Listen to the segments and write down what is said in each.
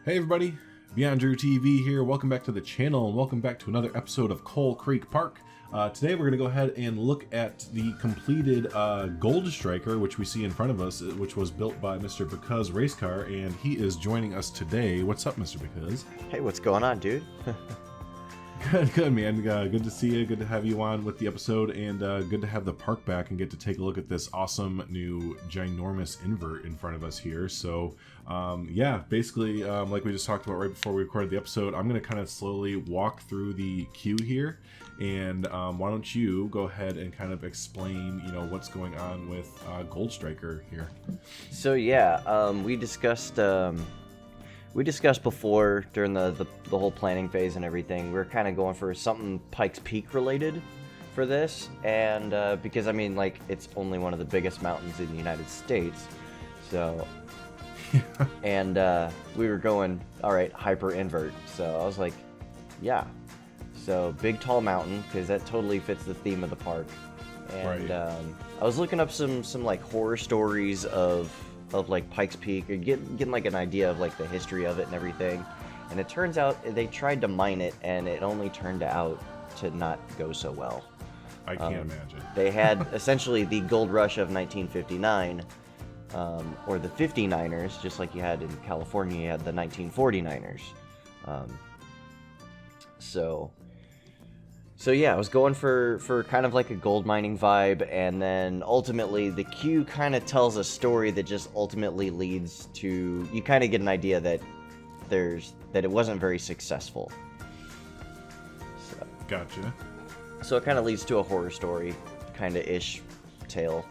Hey everybody, BeyondDrewTv here. Welcome back to the channel and welcome back to another episode of Coal Creek Park. Today we're going to go ahead and look at the completed Gold Striker, which we see in front of us, which was built by Mr. Because Race Car, and he is joining us today. What's up, Mr. Because? Hey, what's going on, dude? Good, man. Good to see you. Good to have you on with the episode, and good to have the park back and get to take a look at this awesome new ginormous invert in front of us here. So, yeah, basically, like we just talked about right before we recorded the episode, I'm going to kind of slowly walk through the queue here, and why don't you go ahead and kind of explain, what's going on with Gold Striker here. So yeah, we discussed before during the whole planning phase and everything. We're kind of going for something Pikes Peak related for this, and because I mean, like, it's only one of the biggest mountains in the United States, so and we were going, all right, hyper invert. So I was like, yeah, so big tall mountain, because that totally fits the theme of the park. And Right. I was looking up some like horror stories of like Pikes Peak, or getting like an idea of like the history of it and everything. And it turns out they tried to mine it, and it only turned out to not go so well. I can't imagine. They had essentially the gold rush of 1959, or the 59ers, just like you had in California, you had the 1949ers. So yeah, I was going for kind of like a gold mining vibe, and then ultimately the queue kind of tells a story that just ultimately leads to, you kind of get an idea that it wasn't very successful. Gotcha. So it kind of leads to a horror story, kind of ish tale,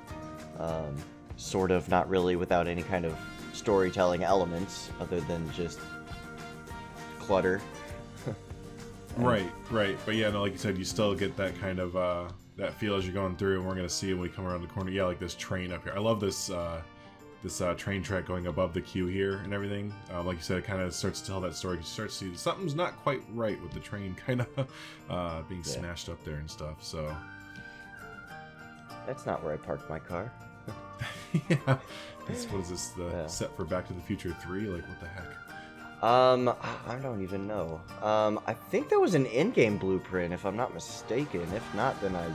sort of, not really, without any kind of storytelling elements other than just clutter. Right. But yeah, no, like you said, you still get that kind of that feel as you're going through, and we're gonna see when we come around the corner. Yeah, like this train up here. I love this train track going above the queue here and everything. Like you said, it kind of starts to tell that story. You start to see something's not quite right with the train kind of being smashed up there and stuff. So That's not where I parked my car. yeah, what is this? The set for Back to the Future 3? Like, what the heck? I don't even know. I think there was an in-game blueprint, if I'm not mistaken. If not, then I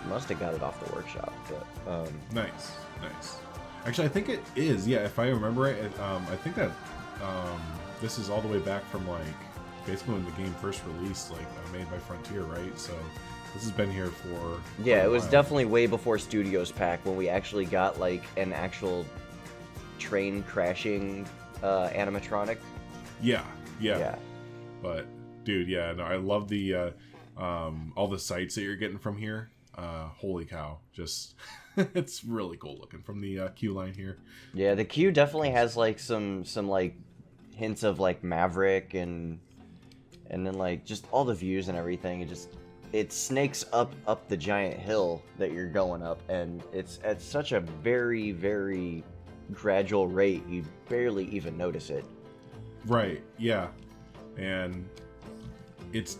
must have got it off the workshop. But Nice. Actually, I think it is. Yeah, if I remember right, I think that this is all the way back from like basically when the game first released, like made by Frontier, right? So this has been here for yeah, quite a it was while. definitely way before Studios Pack, when we actually got like an actual train crashing animatronic. Yeah. But dude, yeah, no, I love the all the sights that you're getting from here. Holy cow, just it's really cool looking from the queue line here. Yeah, the queue definitely has like some like hints of like Maverick, and then like just all the views and everything. It snakes up the giant hill that you're going up, and it's at such a very, very gradual rate, you barely even notice it. Right, yeah. And it's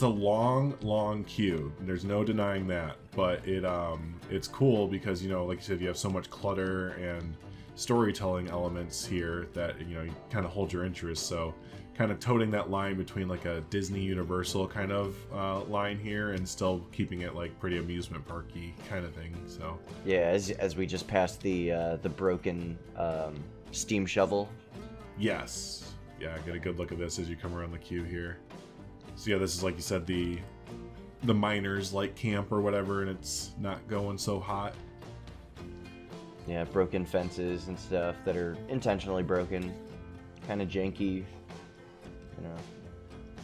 a long queue. There's no denying that. But it's cool because, like you said, you have so much clutter and storytelling elements here that, you kind of hold your interest. So kind of toting that line between like a Disney Universal kind of line here and still keeping it like pretty amusement parky kind of thing. So Yeah, as we just passed the broken steam shovel. yes. Yeah, get a good look at this as you come around the queue here. So yeah, this is, like you said, the miners like camp or whatever, and it's not going so hot. Yeah, broken fences and stuff that are intentionally broken, kind of janky,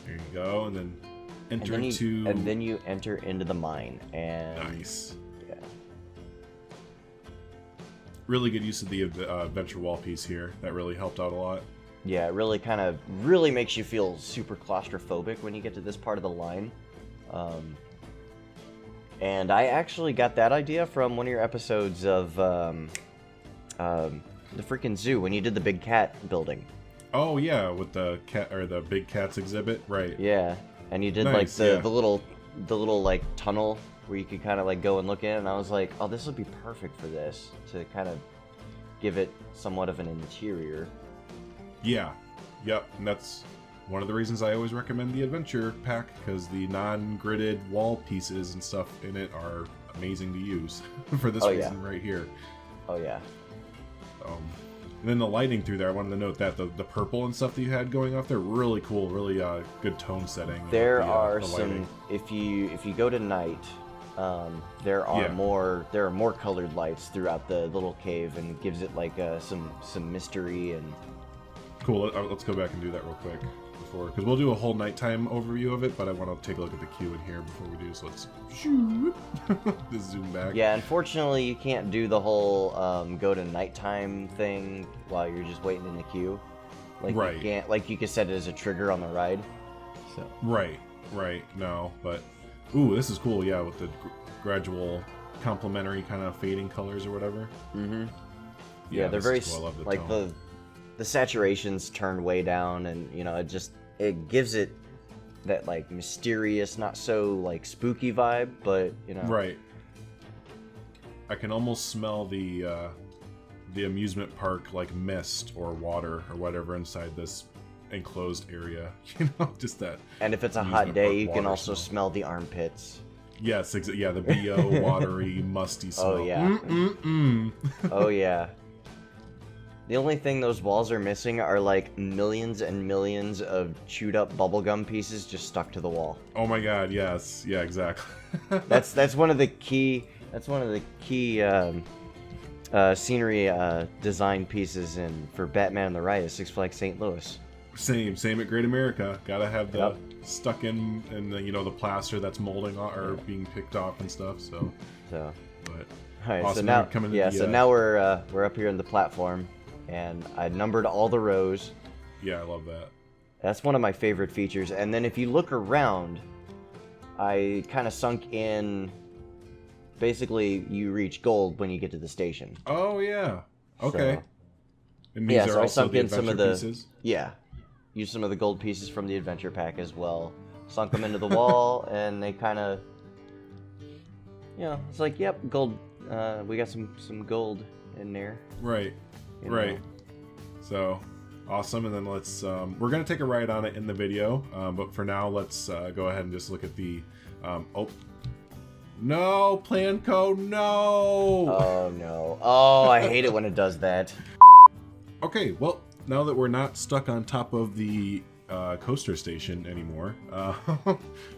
There you go, and then enter and then you enter into the mine, and nice. Yeah. Really good use of the adventure wall piece here. That really helped out a lot. Yeah, it really makes you feel super claustrophobic when you get to this part of the line. And I actually got that idea from one of your episodes of the freaking zoo, when you did the big cat building. Oh yeah, with the cat or the big cats exhibit, right? Yeah, and you did Nice, like yeah. the little like tunnel where you could kind of like go and look in, and I was like, oh, this would be perfect for this, to kind of give it somewhat of an interior. Yeah. Yep. And that's one of the reasons I always recommend the adventure pack, because the non-gridded wall pieces and stuff in it are amazing to use for this reason right here. Oh yeah. And then the lighting through there, I wanted to note that the purple and stuff that you had going off there, really cool, really good tone setting. There are some. If you go to night, there are more colored lights throughout the little cave, and it gives it like some mystery and. Cool. Let's go back and do that real quick because we'll do a whole nighttime overview of it, but I want to take a look at the queue in here before we do. So let's just zoom back. Yeah, unfortunately, you can't do the whole go to nighttime thing while you're just waiting in the queue. Like you can't, like you could set it as a trigger on the ride. So. Right. No, but ooh, this is cool. Yeah, with the gradual complementary kind of fading colors or whatever. Mm-hmm. Yeah, they're very cool. I love the like tone. The saturations turn way down, and you know, it gives it that like mysterious, not so like spooky vibe, but you know. Right. I can almost smell the amusement park like mist or water or whatever inside this enclosed area. You know, just that. And if it's a hot day, you can also smell the armpits. Yes, yeah, the BO watery, musty smell. Oh yeah. Oh yeah. The only thing those walls are missing are like millions and millions of chewed up bubblegum pieces just stuck to the wall. Oh my god, yes. Yeah, exactly. that's one of the key scenery design pieces for Batman and the Ride at Six Flags St. Louis. Same at Great America. Gotta have the stuck in and the, you know, the plaster that's molding or being picked off and stuff. So. But all right, awesome. So now we're up here on the platform. And I numbered all the rows. Yeah, I love that. That's one of my favorite features. And then if you look around, I kind of sunk in. Basically, you reach gold when you get to the station. Oh yeah. Okay. So, and these are also I sunk in some of the pieces? Used some of the gold pieces from the adventure pack as well. Sunk them into the wall, and they kind of, you know, it's like, yep, gold. We got some gold in there. Right. Right. So awesome. And then let's we're gonna take a ride on it in the video, but for now let's go ahead and just look at the no plan code. Oh no. Oh, I hate it when it does that. Okay, well, now that we're not stuck on top of the coaster station anymore,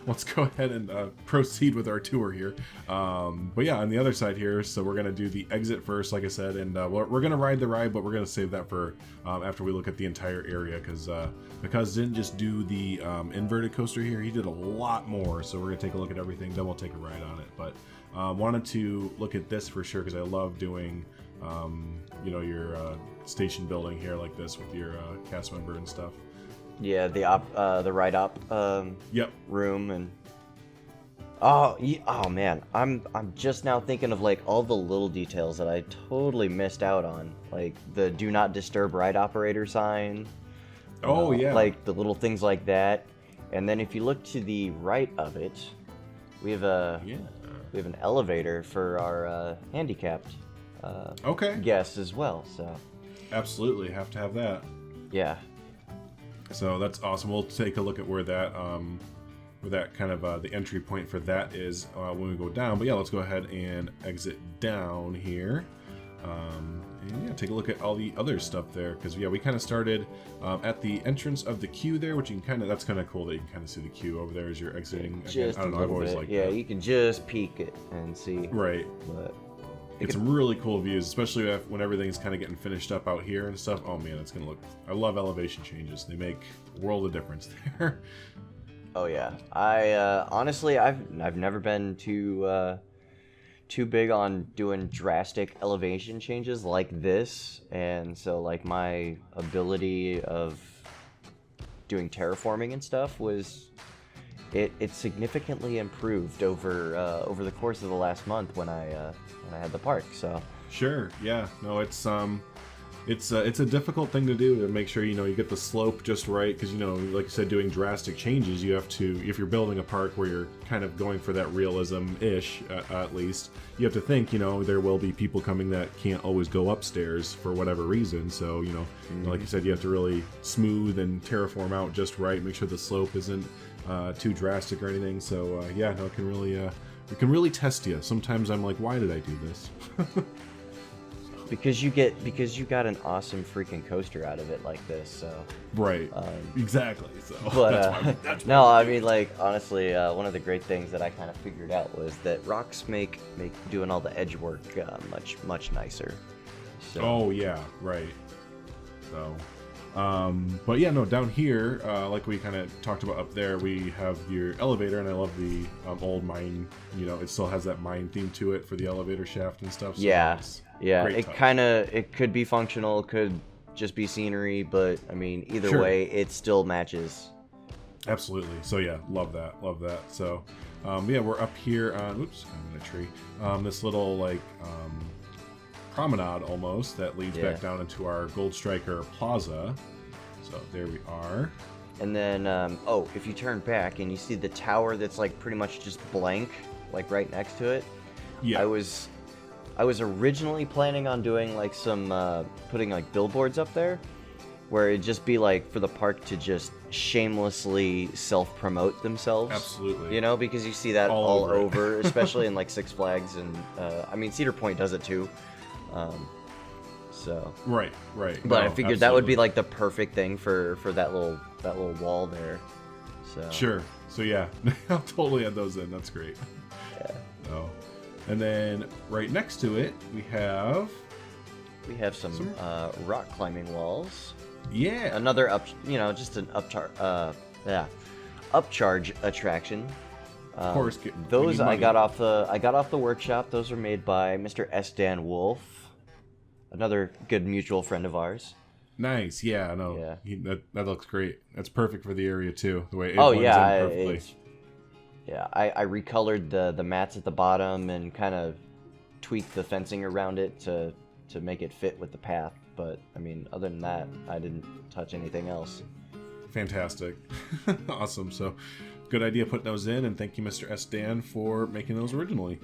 let's go ahead and proceed with our tour here. But yeah, on the other side here, so we're gonna do the exit first, like I said, and we're gonna ride the ride, but we're gonna save that for after we look at the entire area, because didn't just do the inverted coaster here, he did a lot more. So we're gonna take a look at everything, then we'll take a ride on it. But wanted to look at this for sure because I love doing you know, your station building here like this with your cast member and stuff. Yeah, the ride op room and oh man, I'm just now thinking of like all the little details that I totally missed out on, like the do not disturb ride operator sign. Oh yeah, like the little things like that. And then if you look to the right of it, we have an elevator for our handicapped guests as well. So absolutely have to have that. Yeah. So that's awesome. We'll take a look at where that kind of the entry point for that is when we go down. But yeah, let's go ahead and exit down here. And yeah, take a look at all the other stuff there, because yeah, we kind of started at the entrance of the queue there, which you can that's kind of cool that you can kind of see the queue over there as you're exiting. Just I don't know, I've always liked that. Yeah, you can just peek it and see. Right. But it's some really cool views, especially when everything's kind of getting finished up out here and stuff. Oh man, it's gonna look. I love elevation changes. They make a world of difference there. Oh yeah, I honestly I've never been too big on doing drastic elevation changes like this, and so like my ability of doing terraforming and stuff was it significantly improved over the course of the last month when I had the park. So sure, yeah, no, it's it's a difficult thing to do to make sure you get the slope just right, because like you said, doing drastic changes, you have to, if you're building a park where you're kind of going for that realism-ish, at least, you have to think there will be people coming that can't always go upstairs for whatever reason. So like you said, you have to really smooth and terraform out just right, make sure the slope isn't too drastic or anything. So yeah, no, it can really test you. Sometimes I'm like, why did I do this? Because you got an awesome freaking coaster out of it like this, so. Right. Exactly. So. But no, I mean, like, honestly, one of the great things that I kind of figured out was that rocks make doing all the edge work much nicer. So. Oh yeah, right. So. But yeah, no, down here, like we kind of talked about up there, we have your elevator, and I love the old mine. It still has that mine theme to it for the elevator shaft and stuff. So yeah. Yeah, it it could be functional, could just be scenery, but I mean, either Sure. way, it still matches. Absolutely. So yeah, love that. So, yeah, we're up here on, oops, I'm in a tree. This little like promenade almost that leads back down into our Gold Striker Plaza. So there we are. And then, if you turn back and you see the tower that's like pretty much just blank, like right next to it. Yeah. I was originally planning on doing like some putting like billboards up there, where it'd just be like for the park to just shamelessly self-promote themselves. Absolutely. Because you see that all over over, especially in like Six Flags, and I mean Cedar Point does it too. So. Right. But I figured that would be like the perfect thing for that little wall there. So. Sure. So yeah, I'll totally add those in. That's great. Yeah. So. And then right next to it, we have some rock climbing walls. Yeah. Another just an upcharge attraction. Of course. Those I got off the workshop. Those are made by Mr. S. Dan Wolf, another good mutual friend of ours. Nice. Yeah. No. Yeah. That looks great. That's perfect for the area too. The way it blends in perfectly. Yeah, I recolored the mats at the bottom and kind of tweaked the fencing around it to make it fit with the path. But, I mean, other than that, I didn't touch anything else. Fantastic. Awesome. So, good idea putting those in, and thank you, Mr. S. Dan, for making those originally.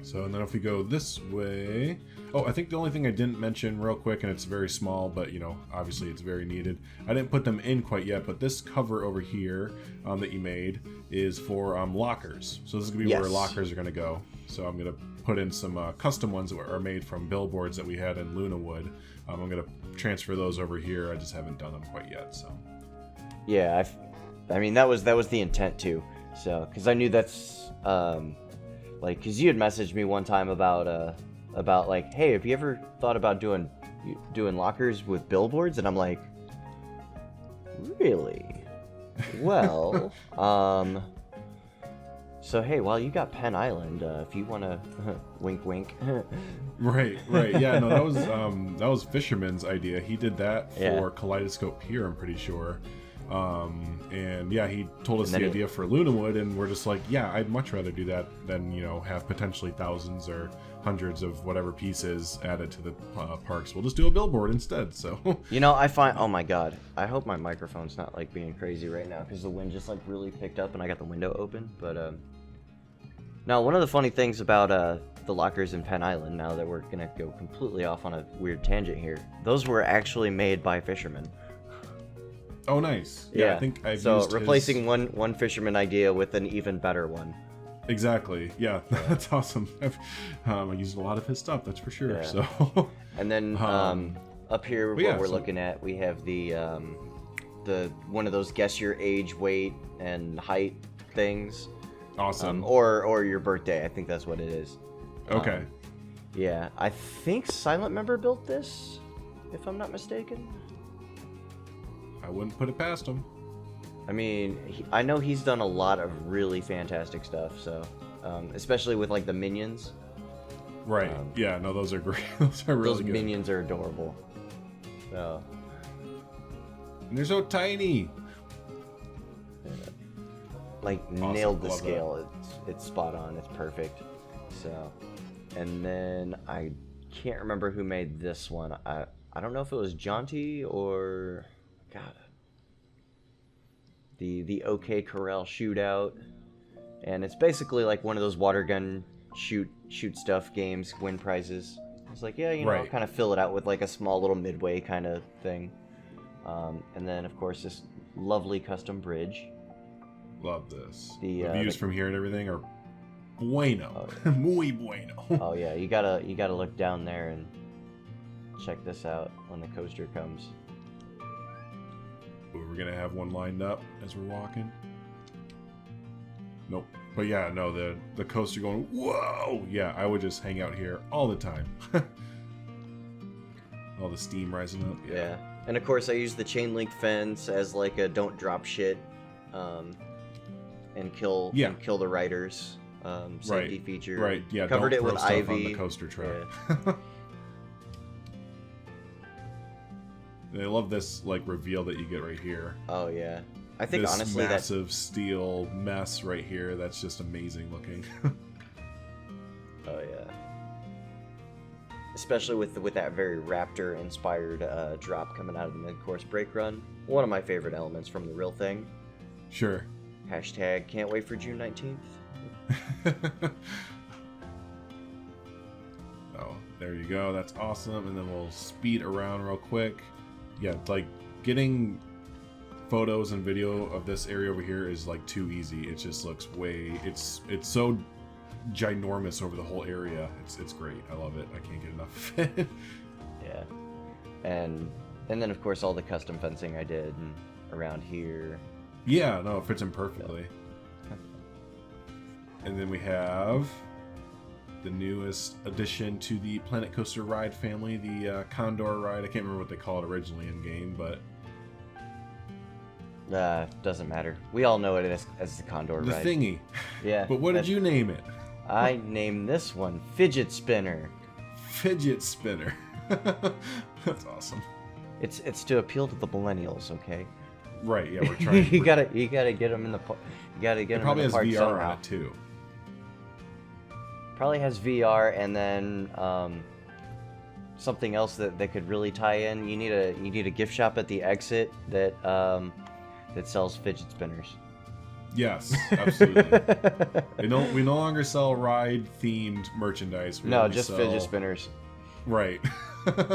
So, and then if we go this way... Oh, I think the only thing I didn't mention real quick, and it's very small, but, obviously it's very needed. I didn't put them in quite yet, but this cover over here that you made is for lockers. So this is going to be where lockers are going to go. So I'm going to put in some custom ones that are made from billboards that we had in Luna Wood. I'm going to transfer those over here. I just haven't done them quite yet, so. Yeah, I mean, that was the intent, too. So, because I knew that's, because you had messaged me one time about like, hey, have you ever thought about doing lockers with billboards? And I'm like, really? Well, so hey, while you got Penn Island, if you want to wink wink. Right. Yeah, no, that was Fisherman's idea. He did that for Kaleidoscope Pier, I'm pretty sure. And yeah, he told us the idea for Lunawood, and we're just like, yeah, I'd much rather do that than have potentially thousands or hundreds of whatever pieces added to the parks. We'll just do a billboard instead. So I find, oh my god, I hope my microphone's not like being crazy right now because the wind just like really picked up and I got the window open. But now one of the funny things about the lockers in Penn Island, now that we're gonna go completely off on a weird tangent here, those were actually made by fishermen. Oh, nice. Yeah, I think I've so used replacing one fisherman idea with an even better one. Exactly. Yeah, that's awesome. I used a lot of his stuff, that's for sure. Yeah. So. And then up here, we're looking at, we have the one of those guess your age, weight, and height things. Awesome. Or your birthday. I think that's what it is. Okay. Yeah, I think Silent Member built this, if I'm not mistaken. I wouldn't put it past him. I mean, I know he's done a lot of really fantastic stuff, so especially with like the minions. Right. Yeah. No, those are great. Those are really good. Those minions are adorable. So. And they're so tiny. Yeah. Like awesome. Nailed the scale. It's spot on. It's perfect. So, and then I can't remember who made this one. I don't know if it was Jaunty or God. The OK Corral shootout, and it's basically like one of those water gun shoot stuff games, win prizes. It's like, yeah, you know, I'll kind of fill it out with like a small little midway kind of thing. And then of course this lovely custom bridge. Love this. The views from here and everything are bueno. Oh, yeah. Muy bueno. Oh yeah, you gotta look down there and check this out when the coaster comes. We're gonna have one lined up as we're walking. Nope. But yeah, no, the coaster going, whoa! Yeah, I would just hang out here all the time. All the steam rising up. Yeah. And of course I use the chain link fence as like a don't drop shit and kill the riders safety feature. Right, yeah, covered don't it with throw stuff ivy on the coaster track. Yeah. I love this like reveal that you get right here. Oh yeah. I think this honestly massive steel mess right here, that's just amazing looking. Oh yeah. Especially with that very Raptor inspired drop coming out of the mid-course brake run. One of my favorite elements from the real thing. Sure. Hashtag can't wait for June 19th. Oh, there you go. That's awesome. And then we'll speed around real quick. Yeah, like getting photos and video of this area over here is like too easy. It just looks it's so ginormous over the whole area. It's great. I love it. I can't get enough of it. Yeah. And then of course all the custom fencing I did around here. Yeah, no, it fits in perfectly. And then we have the newest addition to the Planet Coaster ride family, the Condor ride. I can't remember what they call it originally in game, but doesn't matter. We all know it as the Condor ride. The thingy. Yeah. But what did you name it? I named this one Fidget Spinner. Fidget Spinner. That's awesome. It's to appeal to the millennials, okay? Right. Yeah, we're trying. you gotta get them in the it probably has VR somehow. on it too. Probably has VR, and then something else that could really tie in. You need a gift shop at the exit that sells fidget spinners. Yes, absolutely. we no longer sell ride themed merchandise. No, just fidget spinners. Right.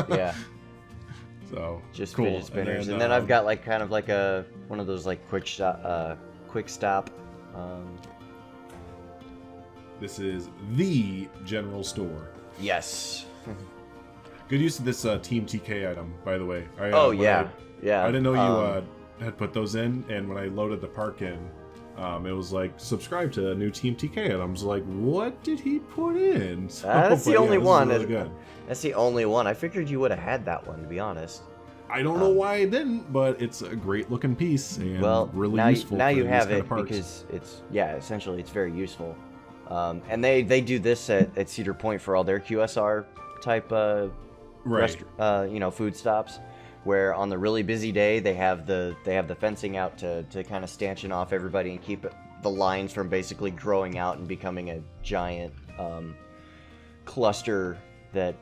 Yeah. So just cool. Fidget spinners, and then I've got like kind of like one of those like quick stop. This is the general store. Yes. Good use of this Team TK item, by the way. Yeah. I didn't know you had put those in, and when I loaded the park in, it was like subscribe to a new Team TK, and I was like, what did he put in? So, that's the only one. Really good. That's the only one. I figured you would have had that one, to be honest. I don't know why I didn't, but it's a great looking piece and really useful. Now you have it because essentially it's very useful. And they do this at Cedar Point for all their QSR type food stops, where on the really busy day they have the fencing out to kind of stanchion off everybody and keep the lines from basically growing out and becoming a giant cluster that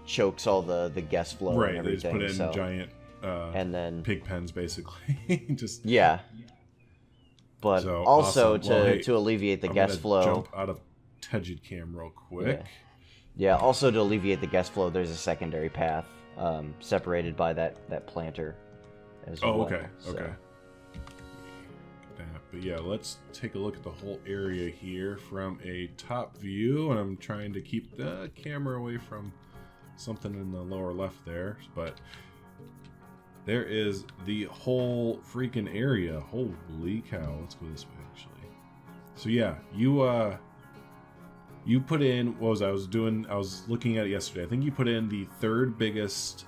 chokes all the guest flow and everything. Right, they just put in giant and then pig pens basically. Just yeah. But so also awesome. to alleviate the guest flow. Jump out of Tegid Cam real quick. Yeah. Also to alleviate the guest flow, there's a secondary path separated by that planter as well. Oh, okay. So. Okay. But yeah, let's take a look at the whole area here from a top view, and I'm trying to keep the camera away from something in the lower left there, but there is the whole freaking area. Holy cow. Let's go this way, actually. So yeah, you put in, I was looking at it yesterday. I think you put in the third biggest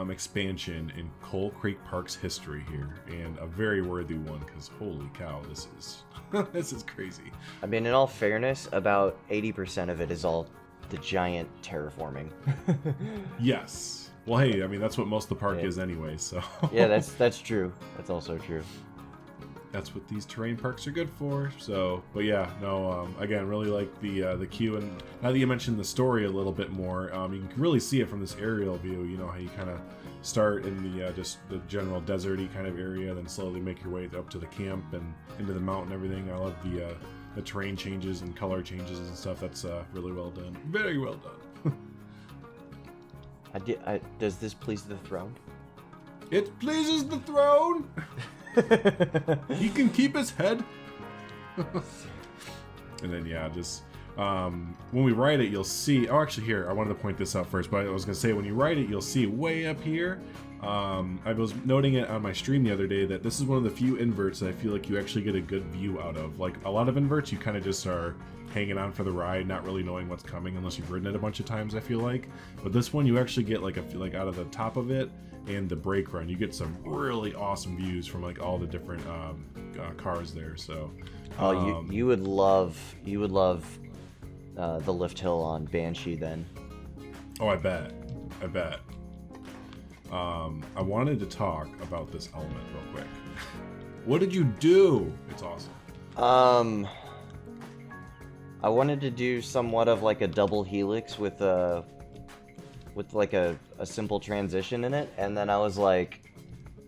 expansion in Coal Creek Park's history here, and a very worthy one, because holy cow, this is crazy. I mean, in all fairness, about 80% of it is all the giant terraforming. Yes. Well, hey, I mean, that's what most of the park is anyway, so. Yeah, that's true. That's also true. that's what these terrain parks are good for. So, but yeah, no, again, really like the queue. And now that you mentioned the story a little bit more, you can really see it from this aerial view. You know how you kind of start in the just the general deserty kind of area, then slowly make your way up to the camp and into the mountain and everything. I love the terrain changes and color changes and stuff. That's really well done. Very well done. Does this please the throne? It pleases the throne. He can keep his head. And then yeah, just when we ride it, you'll see. Oh, actually, here I wanted to point this out first, but I was gonna say when you ride it, you'll see way up here. I was noting it on my stream the other day that this is one of the few inverts that I feel like you actually get a good view out of. Like a lot of inverts, you kind of just are hanging on for the ride, not really knowing what's coming unless you've ridden it a bunch of times, I feel like. But this one, you actually get like out of the top of it and the brake run, you get some really awesome views from like all the different cars there. So you would love the lift hill on Banshee then. Oh, I bet. I wanted to talk about this element real quick. What did you do? It's awesome. I wanted to do somewhat of like a double helix with like a simple transition in it, and then I was like,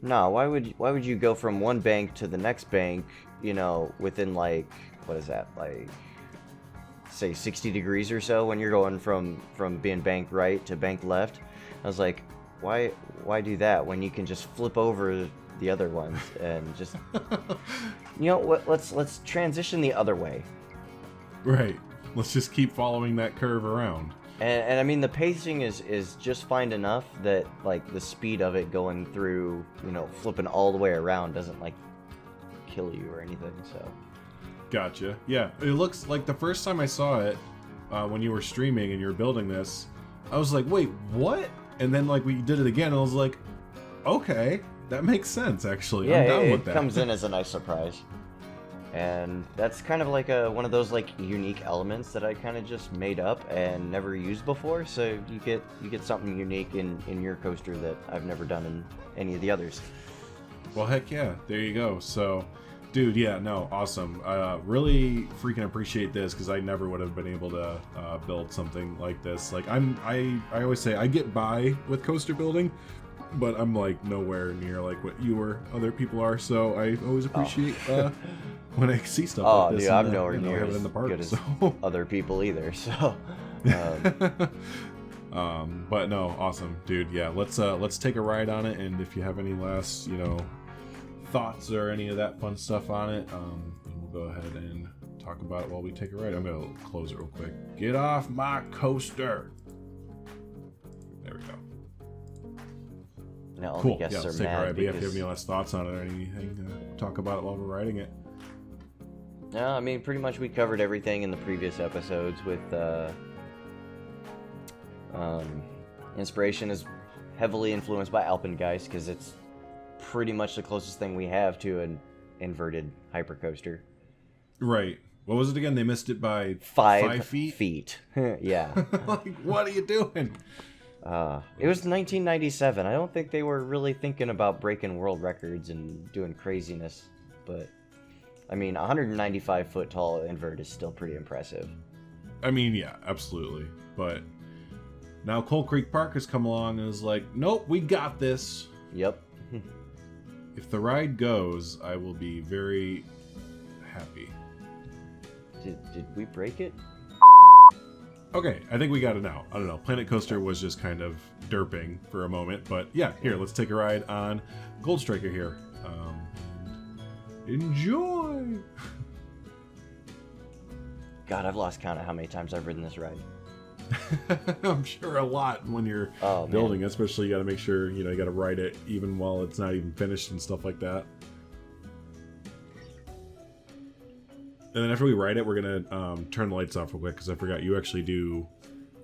no, why would you go from one bank to the next bank, you know, within like, what is that, like say 60 degrees or so when you're going from being bank right to bank left. I was like, why do that when you can just flip over the other ones and just you know what, let's transition the other way. Right. Let's just keep following that curve around. And I mean, the pacing is just fine enough that, like, the speed of it going through, you know, flipping all the way around doesn't, like, kill you or anything, so. Gotcha. Yeah, it looks like the first time I saw it, when you were streaming and you were building this, I was like, wait, what? And then, like, we did it again, and I was like, okay, that makes sense, actually. Yeah, I'm down with that. It comes in as a nice surprise. And that's kind of like one of those like unique elements that I kind of just made up and never used before. So you get something unique in your coaster that I've never done in any of the others. Well, heck yeah, there you go. So, dude, yeah, no, awesome. Really freaking appreciate this because I never would have been able to build something like this. Like I always say I get by with coaster building, but I'm like nowhere near like what you or other people are. So I always appreciate. When I see stuff like this, dude, I'm nowhere near as in the park, good as so. other people either. So, but no, awesome, dude. Yeah, let's take a ride on it, and if you have any last, you know, thoughts or any of that fun stuff on it, we'll go ahead and talk about it while we take a ride. I'm gonna close it real quick. Get off my coaster. There we go. now all Cool. the guests Yeah, are let's take a mad ride. But yeah, if you because have any last thoughts on it or anything, talk about it while we're riding it. no, I mean pretty much we covered everything in the previous episodes with inspiration is heavily influenced by Alpengeist because it's pretty much the closest thing we have to an inverted hypercoaster. Right. What was it again? They missed it by 5 feet? Yeah. Like, what are you doing? It was 1997. I don't think they were really thinking about breaking world records and doing craziness, but I mean, 195 foot tall invert is still pretty impressive. I mean, yeah, absolutely. But now Coal Creek Park has come along and is like, nope, we got this. Yep. If the ride goes, I will be very happy. Did we break it? Okay, I think we got it now. I don't know. Planet Coaster was just kind of derping for a moment, but yeah, here, let's take a ride on Gold Striker here. Enjoy! God, I've lost count of how many times I've ridden this ride. I'm sure a lot when you're building, especially you got to make sure, you know, you got to ride it even while it's not even finished and stuff like that. And then after we ride it, we're gonna turn the lights off real quick because I forgot you actually do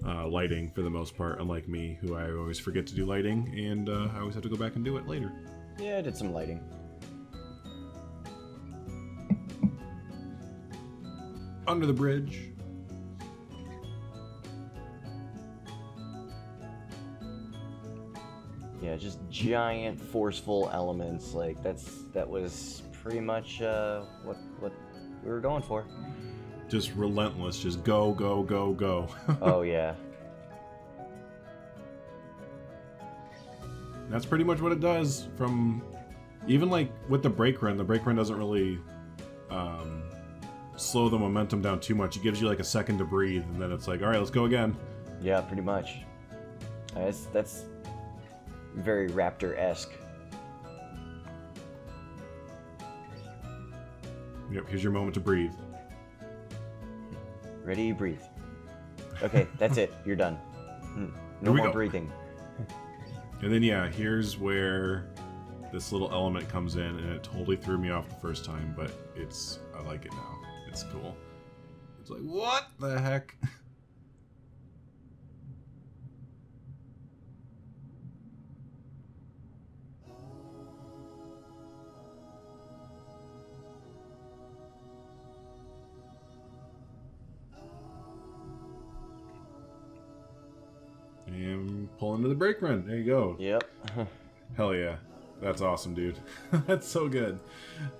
lighting for the most part, unlike me, who I always forget to do lighting, and I always have to go back and do it later. Yeah, I did some lighting. Under the bridge. Yeah, just giant, forceful elements. Like that was pretty much what we were going for. Just relentless, just go, go, go, go. Oh yeah. That's pretty much what it does. From even like with the brake run doesn't really slow the momentum down too much. It gives you like a second to breathe, and then it's like, all right, let's go again. Yeah, pretty much. That's very Raptor-esque. Yep, here's your moment to breathe. Ready, breathe. Okay, that's it. You're done. No more breathing. And then yeah, here's where this little element comes in, and it totally threw me off the first time, but I like it now. It's cool. It's like, what the heck? And pull into the brake run. There you go. Yep. Hell yeah. That's awesome, dude. That's so good.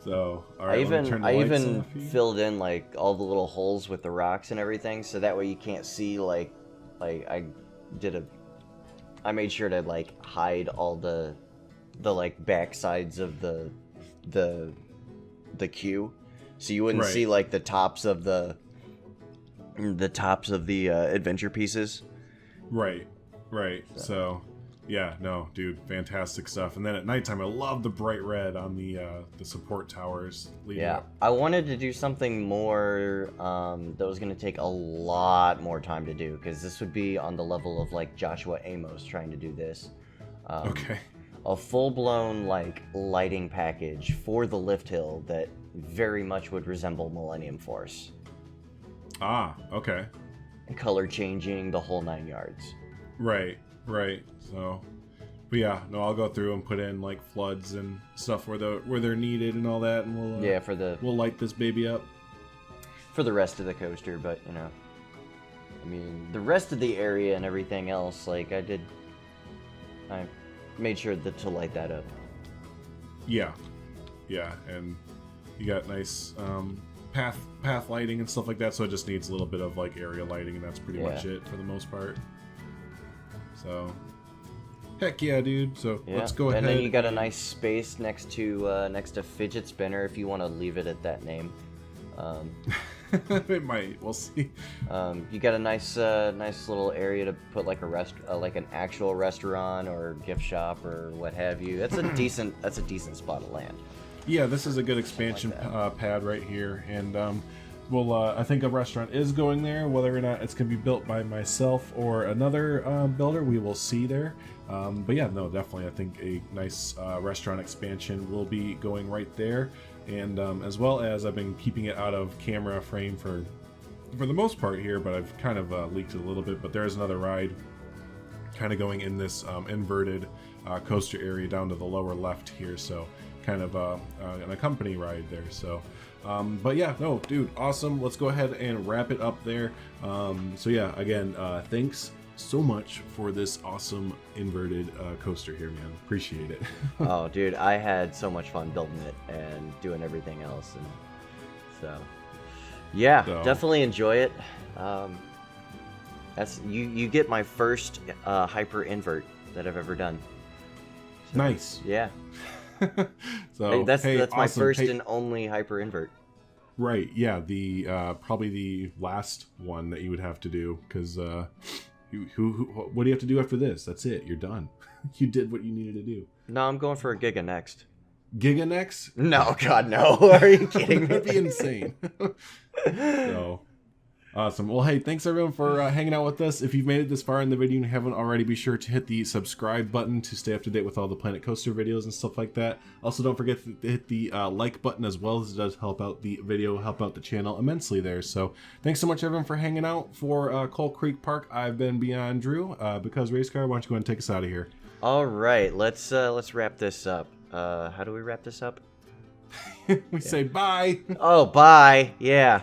So, all right, I even filled in like all the little holes with the rocks and everything, so that way you can't see like I made sure to like hide all the like back sides of the queue, so you wouldn't see like the tops of the adventure pieces. Right. So, yeah, no, dude, fantastic stuff. And then at nighttime, I love the bright red on the support towers. Yeah, up. I wanted to do something more that was going to take a lot more time to do, because this would be on the level of like Joshua Amos trying to do this. Okay. A full-blown like lighting package for the lift hill that very much would resemble Millennium Force. Ah, okay. Color changing, the whole 9 yards. Right. So, but yeah, no, I'll go through and put in like floods and stuff where they're needed and all that, and we'll light this baby up for the rest of the coaster. But you know, I mean, the rest of the area and everything else, like I made sure to light that up. Yeah, and you got nice path lighting and stuff like that, so it just needs a little bit of like area lighting, and that's pretty much it for the most part. So, heck yeah, dude. So let's go ahead. And then you got a nice space next to Fidget Spinner if you want to leave it at that name. It might. We'll see. You got a nice little area to put like like an actual restaurant or gift shop or what have you. That's a decent spot of land. Yeah, this is a good expansion pad right here, and I think a restaurant is going there. Whether or not it's going to be built by myself or another builder, we will see there. But yeah, no, definitely, I think a nice restaurant expansion will be going right there, and as well as I've been keeping it out of camera frame for the most part here, but I've kind of leaked it a little bit. But there is another ride kind of going in this inverted coaster area down to the lower left here, so kind of an accompany ride there. So but yeah, no, dude, awesome. Let's go ahead and wrap it up there. So yeah, again, thanks so much for this awesome inverted coaster here, man. Appreciate it. Oh, dude, I had so much fun building it and doing everything else, and so yeah, definitely enjoy it. That's you get my first hyper invert that I've ever done. So, nice. Yeah. So that's awesome. my first and only hyper invert. Right. Yeah. The probably the last one that you would have to do, because what do you have to do after this? That's it. You're done. You did what you needed to do. No, I'm going for a Giga next. Giga next? No, God, no. Are you kidding me? That'd be insane. So awesome. Well, hey, thanks everyone for hanging out with us. If you've made it this far in the video and haven't already, be sure to hit the subscribe button to stay up to date with all the Planet Coaster videos and stuff like that. Also, don't forget to hit the like button as well, as it does help out the video, help out the channel immensely there. So thanks so much everyone for hanging out. For Coal Creek Park, I've been Beyond Drew. Because Race Car, why don't you go ahead and take us out of here? All right, let's wrap this up. How do we wrap this up? We say bye. Oh, bye. Yeah.